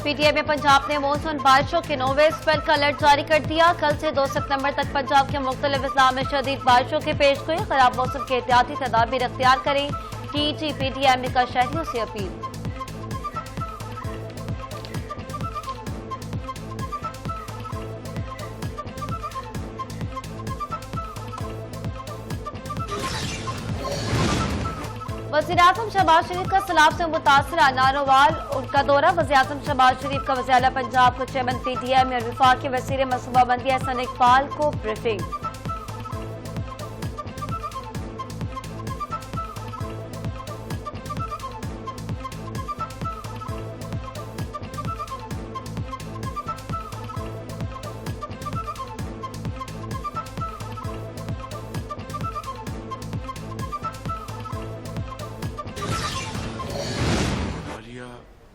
PTI में पंजाब ने monsoon बारिशों के 9वें स्पेल का अलर्ट जारी कर दिया। कल से 2 सितंबर तक पंजाब के मुख्तलिफ अजला में शदीद बारिशों की पेशगोई। खराब मौसम के एहतियाती तदाबीर अख्तियार करें, टीटी पीटीआई ने का शहरियों से अपील। वज़ीर-ए-आज़म शहबाज शरीफ का सैलाब से मुतासरा नारोवाल उनका दौरा। वज़ीर-ए-आज़म शहबाज शरीफ का वज़ीर आला पंजाब को चेयरमैन पीटीआई में और वफाकी वज़ीर मनसूबाबंदी हसन इकबाल को ब्रीफिंग।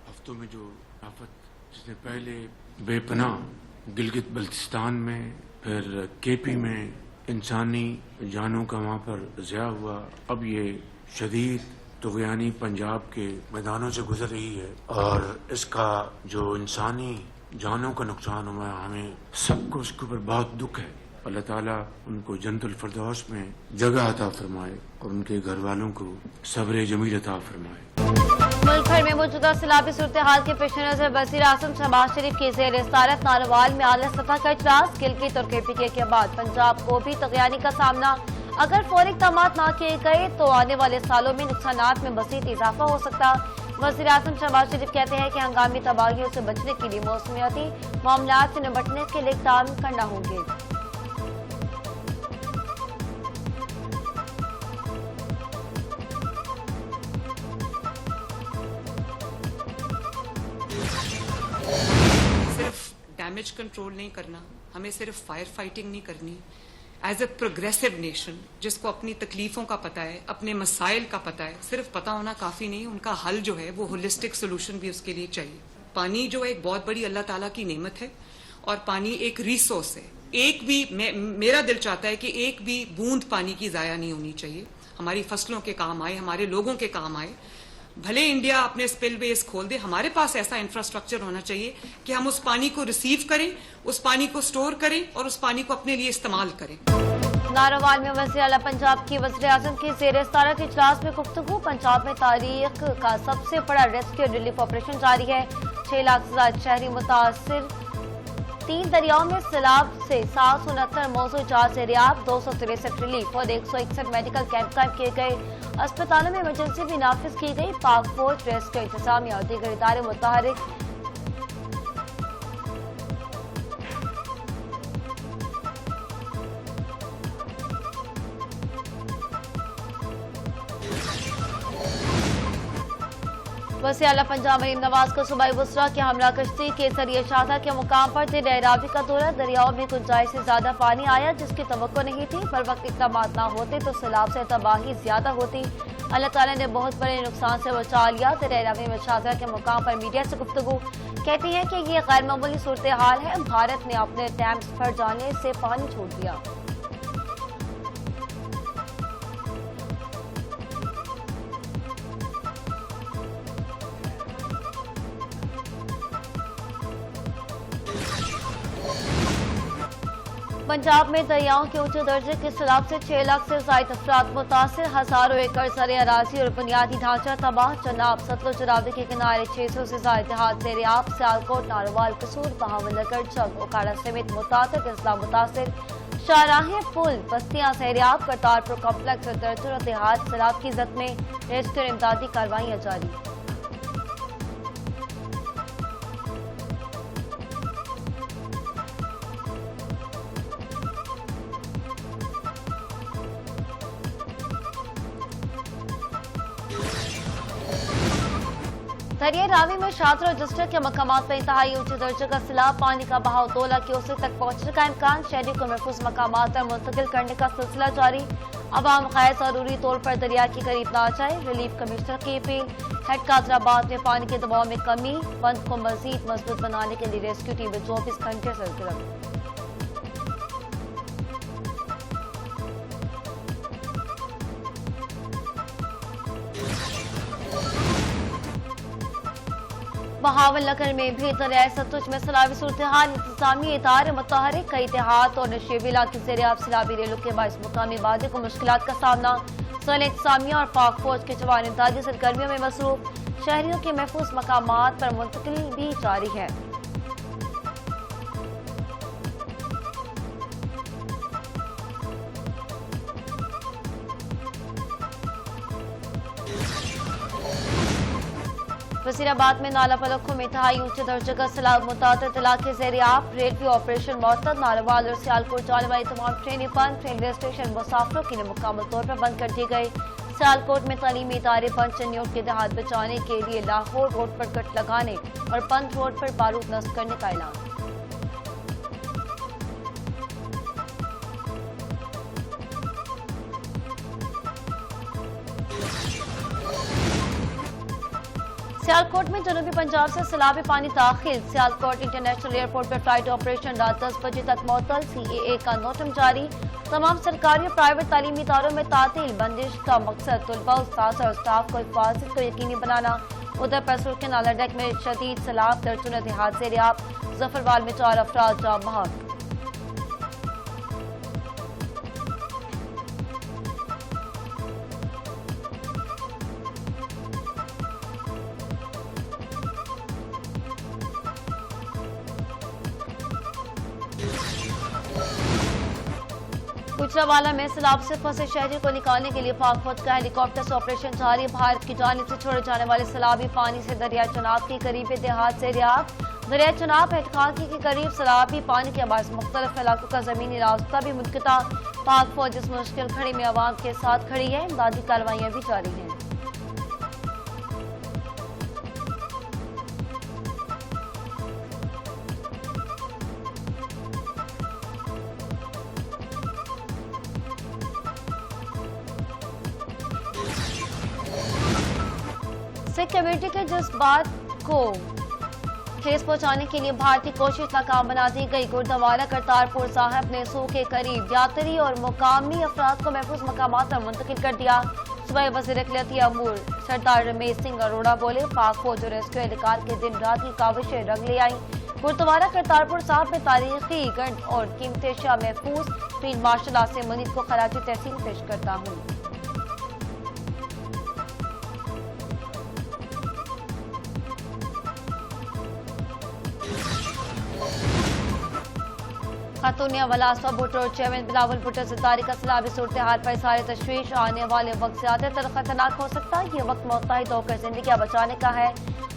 हफ्तों में जो आफत जिसने पहले बेपनाह गिलगित बल्तिस्तान में फिर केपी में इंसानी जानों का वहाँ पर ज़िया हुआ, अब ये शदीद तुग़यानी पंजाब के मैदानों से गुजर रही है और इसका जो इंसानी जानों का नुकसान हुआ है, हमें सबको इसके ऊपर बहुत दुख है। अल्लाह ताला उनको जन्नतुल फिरदौस में जगह अता फरमाए और उनके घर वालों को सब्र जमील अता फरमाए। मुल्क भर में मौजूदा सैलाबी सूरत हाल के पेश नजर वज़ीर-ए-आज़म शहबाज शरीफ की ज़ेर सदारत नारोवाल में आला सतह का इजलास। गिलगित और केपी के बाद पंजाब को भी तुग़यानी का सामना। अगर फौरी इक़दाम न किए गए तो आने वाले सालों में नुकसानात में मज़ीद इजाफा हो सकता। वज़ीर-ए-आज़म शहबाज शरीफ कहते हैं कि हंगामी तबाहियों से बचने के लिए मौसमियाती मामलात से निपटने के लिए इक़दाम करना होंगे। डैमेज कंट्रोल नहीं करना, हमें सिर्फ फायर फाइटिंग नहीं करनी। एज ए प्रोग्रेसिव नेशन जिसको अपनी तकलीफों का पता है, अपने मसाइल का पता है, सिर्फ पता होना काफी नहीं, उनका हल जो है वो होलिस्टिक सोल्यूशन भी उसके लिए चाहिए। पानी जो है एक बहुत बड़ी अल्लाह ताला की नेमत है और पानी एक रिसोर्स है। एक भी मेरा दिल चाहता है कि एक भी बूंद पानी की जाया नहीं होनी चाहिए। हमारी फसलों के काम आए, हमारे लोगों के काम आए। भले इंडिया अपने स्पिल बेस खोल दे, हमारे पास ऐसा इंफ्रास्ट्रक्चर होना चाहिए कि हम उस पानी को रिसीव करें, उस पानी को स्टोर करें और उस पानी को अपने लिए इस्तेमाल करें। नारोवाल में वज़ीर आला पंजाब की वज़ीर-ए-आज़म की ज़ेर सदारत इजलास में गुफ्तगू। पंजाब में तारीख का सबसे बड़ा रेस्क्यू और रिलीफ ऑपरेशन जारी है। 6 लाख से ज्यादा शहरी मुतासिर। 3 दरियाओं में सैलाब से 769 मौजूद जहाज से रियाब, 263 रिलीफ और 161 मेडिकल कैंप कायम किए गए। अस्पतालों में इमरजेंसी भी नाफिज की गई। पाक फौज, रेस्क्यू इंतजामिया और दीगर इदारे मुतहरिक। वज़ीर आला पंजाब मरीम नवाज को सूबाई बुसरा की हमला कश्ती के जरिए शाहदा के मुकाम पर थे डहरावी का दौरा। दरियाओं में गुंजाइश से ज्यादा पानी आया जिसकी तवक्को नहीं थी। पर वक्त इक़दाम न होते तो सैलाब से तबाही ज्यादा होती। अल्लाह ताला ने बहुत बड़े नुकसान से बचा लिया। डहरावी में शाहदा के मुकाम पर मीडिया से गुफ्तगू कहती है कि ये गैर मामूली सूरत हाल है। भारत ने अपने डैम्स भर जाने से पानी छोड़ दिया। पंजाब में दरियाओं के ऊंचे दर्जे के सैलाब से 6 लाख से ज्यादा अफराद मुतासिर। हजारों एकड़ सरे अराजी और बुनियादी ढांचा तबाह। चनाब सतलुज रावी के किनारे 600 से ज्यादा देहात सेरियाब। सियालकोट, नारोवाल, कसूर, बहावलनगर, चक, ओकाड़ा समेत मुतासिर अजला मुतासिर। शाहराहें, पुल, बस्तियां सेरियाब। करतारपुर कॉम्प्लेक्स और दर्जनों देहात सैलाब की जद में। रेस्क्यू और इमदादी कार्रवाइयां जारी। दरिया रावी में शाहदरा और जस्टर के मकामात पर इंतहाई ऊंचे दर्जे का सैलाब। पानी का बहाव 2 लाख क्यूसेक तक पहुंचने का इम्कान। शहरी को महफूज मकामात पर मुंतकिल करने का सिलसिला जारी। अवाम खैर जरूरी तौर पर दरिया के करीब न जाए, रिलीफ कमिश्नर की अपील। हेड कादराबाद में पानी के दबाव में कमी। बंद को मजीद मजबूत बनाने के लिए रेस्क्यू टीम 24 घंटे सरगर्म। बहावल नगर में भी दरियाए सतलुज में सैलाबी सूरत हाल। इंतजामी इदारे मुतहरिक कई देहात और नशेबी इलाके ज़ेर-ए-आब सैलाबी रेलों के बाइस मुकामी वादे को मुश्किलात का सामना। ज़ैल इंतजामिया और पाक फौज के जवान इंदाजी सरगर्मियों में मसरूफ। शहरियों के महफूज मकामात पर मुंतकिल भी जारी है। वजीराबाद में नाला पलखों में इंतहाई ऊंचे दर्जे का सैलाब। मुतादिद इलाके ज़ेर-ए-आब। Railway operation मअतल। नारावाल और सियालकोट जाने वाली तमाम ट्रेनें बंद। रेलवे स्टेशन मुसाफिरों के लिए मुकम्मल तौर पर बंद कर दिए गए। सियालकोट में तालीमी इदारे बंद। चन्योट के देहात बचाने के लिए लाहौर रोड पर कट लगाने और बंद रोड पर बारूद नस्ब करने का ऐलान। सियालकोट में जनूबी पंजाब से सैलाबी पानी दाखिल। सियालकोट इंटरनेशनल एयरपोर्ट पर फ्लाइट ऑपरेशन रात 10 बजे तक मअतल। CAA का नोटम जारी। तमाम सरकारी और प्राइवेट तालीमी इदारों में तातील। बंदिश का मकसद तलबा, उस्ताद और स्टाफ को हिफाजत को यकीनी बनाना। उधर पैसुर के नाला डेक में शदीद सैलाब। दर्जनों देहात ज़ेर-ए-आब। जफरवाल में 4 अफराद जाम बहक। गुजरावाला में सैलाब से फंसे शहरियों को निकालने के लिए पाक फौज का हेलीकॉप्टर से ऑपरेशन जारी। भारत की जानिब से छोड़े जाने वाले सैलाबी पानी से दरिया चनाब के करीब देहात ज़ेर-ए-आब। दरिया चनाब हेडखाकी के करीब सैलाबी पानी के बायस मुख्तलिफ इलाकों का जमीनी रास्ता भी मुनक़ता। पाक फौज इस मुश्किल घड़ी में अवाम के साथ खड़ी है। इमदादी कार्रवाइयां भी जारी हैं। सिख कमेटी के जज्बात को ठेस पहुंचाने के लिए भारतीय कोशिश नाकाम बना दी गई। गुरुद्वारा करतारपुर साहिब ने 100 के करीब यात्री और मुकामी अफराद को महफूज मकामात पर मुंतकिल कर दिया। सूबाई वज़ीर अक़लियती अमूर सरदार रमेश सिंह अरोड़ा बोले, पाक फौज और रेस्क्यू एहलकार के दिन रात की काविशें रंग ले आई। गुरुद्वारा करतारपुर साहिब में तारीखी गंढ और कीमती अशिया महफूज। फील्ड मार्शल आसिम मुनीर को खराज तहसीन पेश करता हूँ। खातून वलासवा भुट्टो और चेयरमैन बिलावल भुट्टो ज़रदारी का सैलाबी सूरत हाल पर इज़हार तशवीश। आने वाले वक्त ज़्यादातर खतरनाक हो सकता है। ये वक्त मुत्तहिद होकर जिंदगी बचाने का है।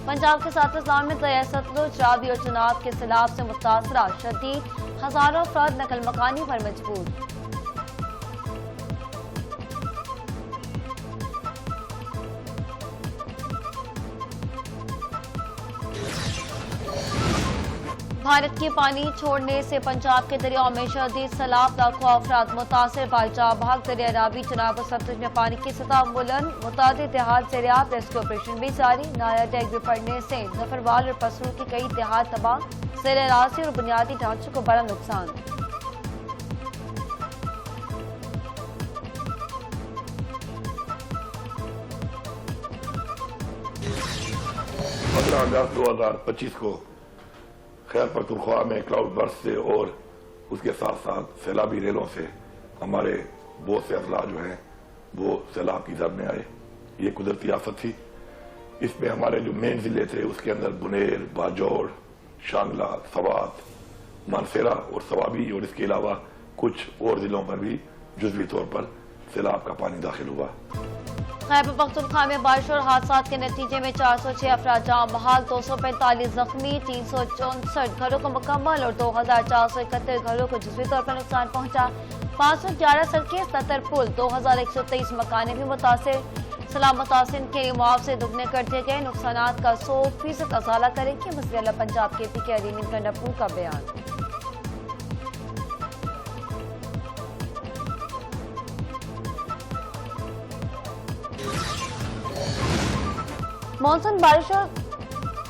पंजाब के साथ इस्लाम में दरिया सतलुज, रावी और चनाब के सैलाब से मुतासरा शदीद। हजारों अफराद नकल मकानी पर मजबूर। भारत के पानी छोड़ने से पंजाब के दरियाओं में शदीद सैलाब। लाखों अफराद मुतासर। बाईजा भाग दरिया रावी चनाब और सतलुज में पानी की सतह बुलंद। मुतादिद देहात ज़ेर-ए-आब। रेस्क्यू ऑपरेशन भी जारी। नाला डेक भी पड़ने से जफरवाल और पसरू के कई देहात तबाह। ज़ेर रास्ते और बुनियादी ढांचों को बड़ा नुकसान। अगस्त 2025 को खैर पख्तूनख्वा में क्लाउड बर्स्ट से और उसके साथ साथ सैलाबी रेलों से हमारे बहुत से अफराद जो हैं वो सैलाब की जद में आए। ये कुदरती आफत थी। इसमें हमारे जो मेन जिले थे उसके अंदर बुनेर, बाजौड़, शांगला, सवात, मानसेरा और सवाबी और इसके अलावा कुछ और जिलों पर भी जुज़वी तौर पर सैलाब का पानी दाखिल हुआ। खैबर पख्तूनख्वा में बारिश और हादसा के नतीजे में 406 अफराद जाम बहाल। 245 जख्मी। 364 घरों को मुकम्मल और 2471 घरों को जुज़वी तौर पर नुकसान पहुंचा। 511 सड़कें, 77 पुल, 2123 मकाने भी मुतासिर। सैलाब मुतासिर के लिए मुआवजे दुगने कर दिए गए। नुकसानात का 100% अजाला करेंगे। वज़ीर आला पंजाब KP के अरीन गंडापुर का बयान। मानसून बारिशों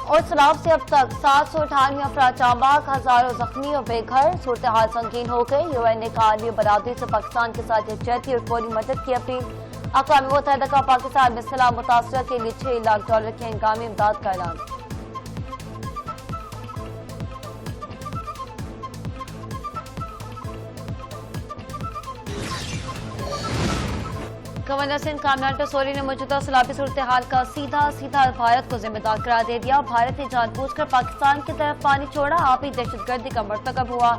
और सैलाब से अब तक 798 अफराद जांबाग, हजारों जख्मी और बेघर। सूरत हाल संगीन हो गई। UN ने आलमी बरादरी से पाकिस्तान के साथ यकजहती और फौरी मदद की अपील। अक़वाम मुत्तहिदा का पाकिस्तान में सैलाब मुतासरा के लिए $6 लाख की हंगामी इमदाद का ऐलान। गवर्नर सिंध कामरान टसोरी ने मौजूदा सैलाबी सूरत हाल का सीधा भारत को जिम्मेदार करार दे दिया। भारत ने जानबूझकर पाकिस्तान की तरफ पानी छोड़ा, आबी दहशतगर्दी का मरतकब हुआ।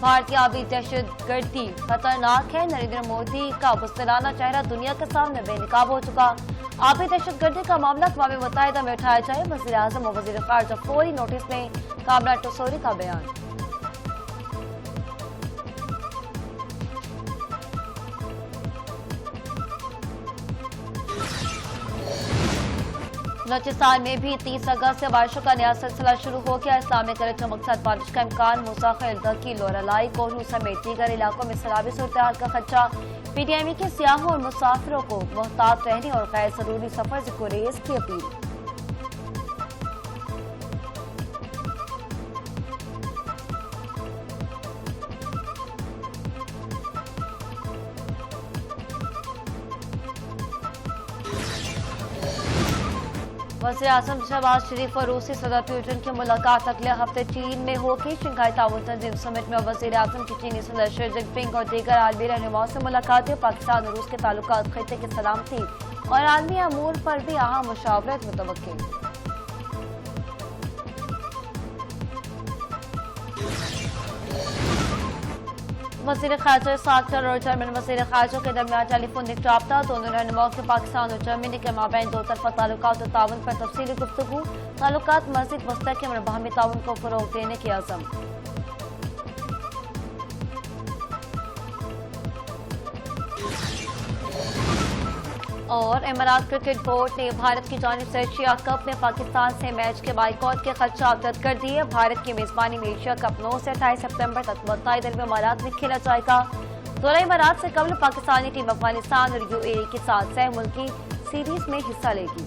भारतीय आबी दहशतगर्दी खतरनाक है। नरेंद्र मोदी का बुज़दिलाना चेहरा दुनिया के सामने बेनकाब हो चुका। आबी दहशतगर्दी का मामला अक़वाम मुत्तहिदा में उठाया जाए, वज़ीर आज़म और वज़ीर ख़ारिजा फौरी नोटिस में, कामरान टसोरी का बयान। बलूचिस्तान में भी 30 अगस्त से बारिशों का नया सिलसिला शुरू हो गया। इस्लामिक गरज का मकसद बारिश का इम्कान। मूसा खेल दकी लोरालाई कोहनू समेत दीगर इलाकों में सैलाबी सूरत हाल का खदशा। PTME के सियाहों और मुसाफिरों को मोहतात रहने और गैर जरूरी सफर से गुरेज की अपील। वज़ीर आज़म शहबाज शरीफ और रूसी सदर पुतिन की मुलाकात अगले हफ्ते चीन में होगी। शंघाई ताउन तंजीम समिट में वज़ीर आज़म की चीनी सदर शी जिनपिंग और दीगर आलमी रहनुमाओं से मुलाकातें। पाकिस्तान और रूस के ताल्लुकात खित्ते की सलामती और आलमी अमूर पर भी अहम मुशावरत मुतवक्किल। वज़ीर ख़ारिजा साक्टर और जर्मन वज़ीर ख़ारिजा के दरमियान टेलीफोनिक राब्ता। दोनों रहनुमाओं के पाकिस्तान और जर्मनी के माबैन दो तरफा ताल्लुकात और ताउन पर तफसीली गुफ्तगू। ताल्लुकात मज़ीद मुस्तहकम और बाहमी ताउन को फ़रोग़ देने की अज़म। और इमारात क्रिकेट बोर्ड ने भारत की जानिब से एशिया कप में पाकिस्तान से मैच के बाइकॉट के खदशात रद्द कर दिए। भारत की मेजबानी में एशिया कप 9 से 28 सितंबर तक मुत्तहिदा अरब इमारात में खेला जाएगा। दौरा इमारात से कबल पाकिस्तानी टीम अफगानिस्तान और UAE के साथ सह मुल्की सीरीज में हिस्सा लेगी।